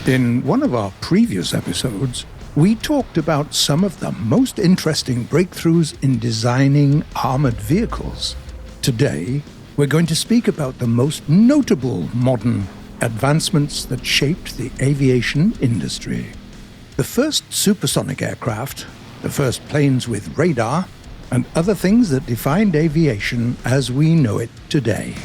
In one of our previous episodes, we talked about some of the most interesting breakthroughs in designing armored vehicles. Today, we're going to speak about the most notable modern advancements that shaped the aviation industry. The first supersonic aircraft, the first planes with radar, and other things that defined aviation as we know it today.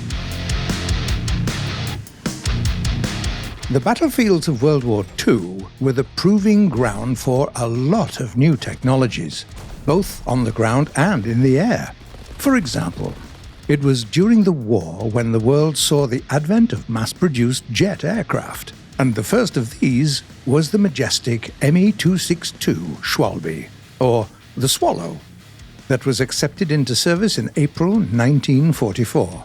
The battlefields of World War II were the proving ground for a lot of new technologies, both on the ground and in the air. For example, it was during the war when the world saw the advent of mass-produced jet aircraft, and the first of these was the majestic Me-262 Schwalbe, or the Swallow, that was accepted into service in April 1944.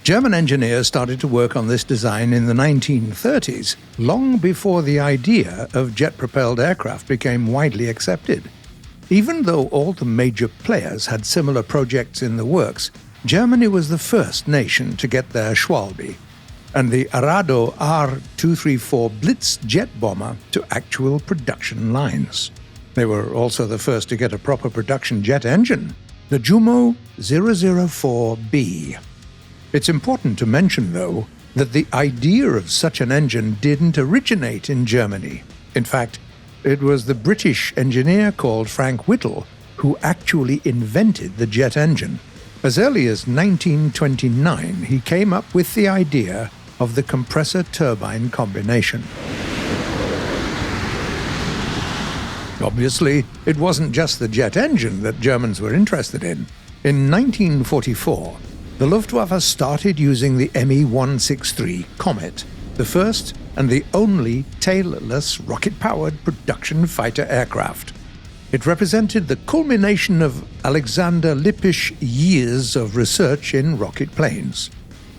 German engineers started to work on this design in the 1930s, long before the idea of jet-propelled aircraft became widely accepted. Even though all the major players had similar projects in the works, Germany was the first nation to get their Schwalbe, and the Arado R-234 Blitz jet bomber to actual production lines. They were also the first to get a proper production jet engine, the Jumo 004B. It's important to mention, though, that the idea of such an engine didn't originate in Germany. In fact, it was the British engineer called Frank Whittle who actually invented the jet engine. As early as 1929, he came up with the idea of the compressor-turbine combination. Obviously, it wasn't just the jet engine that Germans were interested in. In 1944, the Luftwaffe started using the Me-163 Comet, the first and the only tailless rocket-powered production fighter aircraft. It represented the culmination of Alexander Lippisch's years of research in rocket planes.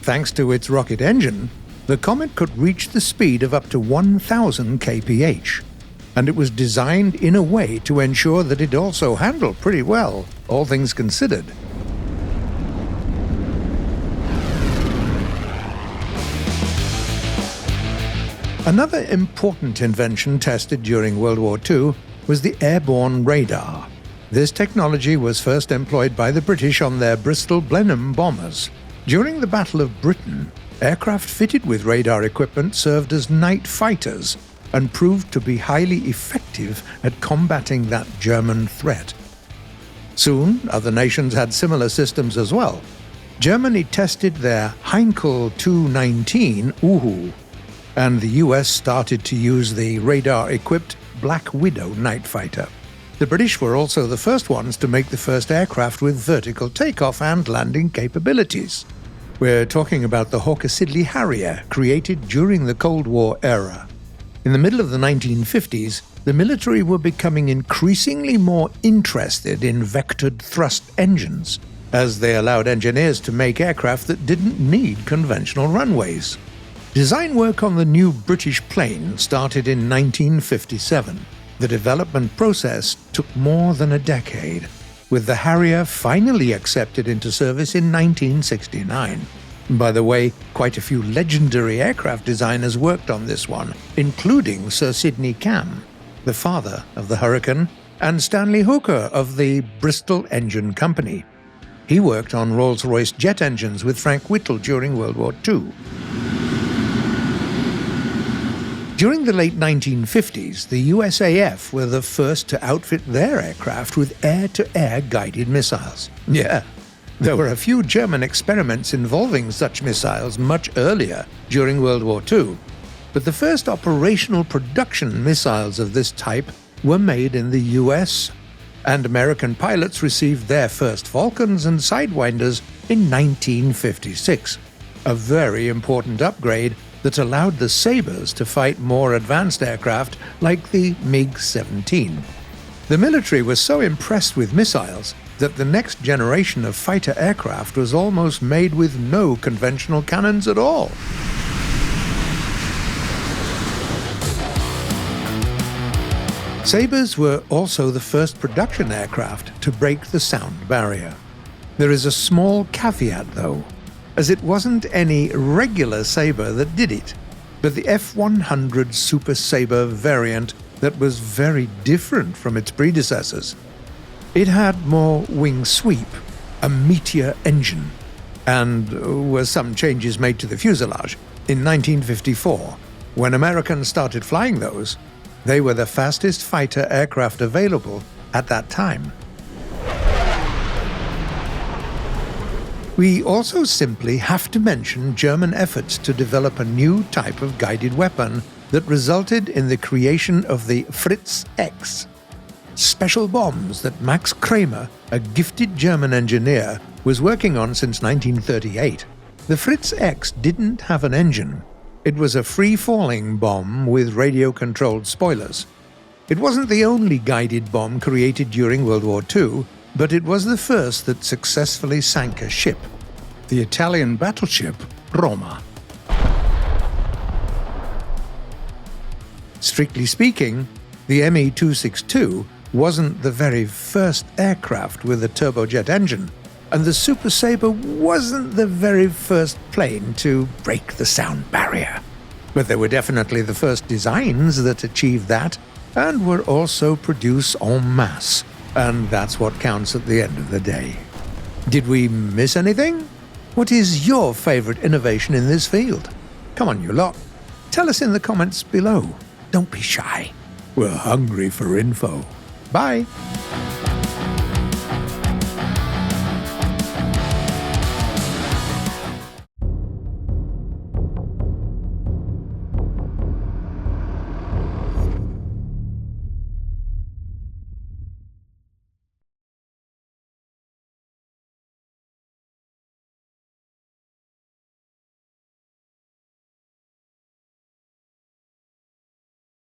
Thanks to its rocket engine, the Comet could reach the speed of up to 1,000 kph, and it was designed in a way to ensure that it also handled pretty well, all things considered. Another important invention tested during World War II was the airborne radar. This technology was first employed by the British on their Bristol Blenheim bombers. During the Battle of Britain, aircraft fitted with radar equipment served as night fighters and proved to be highly effective at combating that German threat. Soon, other nations had similar systems as well. Germany tested their Heinkel 219 Uhu, and the US started to use the radar-equipped Black Widow night fighter. The British were also the first ones to make the first aircraft with vertical takeoff and landing capabilities. We're talking about the Hawker Siddeley Harrier, created during the Cold War era. In the middle of the 1950s, the military were becoming increasingly more interested in vectored thrust engines, as they allowed engineers to make aircraft that didn't need conventional runways. Design work on the new British plane started in 1957. The development process took more than a decade, with the Harrier finally accepted into service in 1969. By the way, quite a few legendary aircraft designers worked on this one, including Sir Sidney Cam, the father of the Hurricane, and Stanley Hooker of the Bristol Engine Company. He worked on Rolls-Royce jet engines with Frank Whittle during World War II. During the late 1950s, the USAF were the first to outfit their aircraft with air-to-air guided missiles. Yeah, there were a few German experiments involving such missiles much earlier during World War II, but the first operational production missiles of this type were made in the US, and American pilots received their first Falcons and Sidewinders in 1956, a very important upgrade that allowed the Sabres to fight more advanced aircraft like the MiG-17. The military was so impressed with missiles that the next generation of fighter aircraft was almost made with no conventional cannons at all. Sabres were also the first production aircraft to break the sound barrier. There is a small caveat, though, as it wasn't any regular Sabre that did it. but the F-100 Super Sabre variant that was very different from its predecessors. It had more wing sweep, a Meteor engine, and were some changes made to the fuselage. In 1954, when Americans started flying those, they were the fastest fighter aircraft available at that time. We also simply have to mention German efforts to develop a new type of guided weapon that resulted in the creation of the Fritz X. Special bombs that Max Kramer, a gifted German engineer, was working on since 1938. The Fritz X didn't have an engine. It was a free-falling bomb with radio-controlled spoilers. It wasn't the only guided bomb created during World War II, but it was the first that successfully sank a ship, the Italian battleship Roma. Strictly speaking, the Me-262 wasn't the very first aircraft with a turbojet engine, and the Super Sabre wasn't the very first plane to break the sound barrier. But they were definitely the first designs that achieved that, and were also produced en masse, and that's what counts at the end of the day. Did we miss anything? What is your favorite innovation in this field? Come on, you lot. Tell us in the comments below. Don't be shy. We're hungry for info. Bye.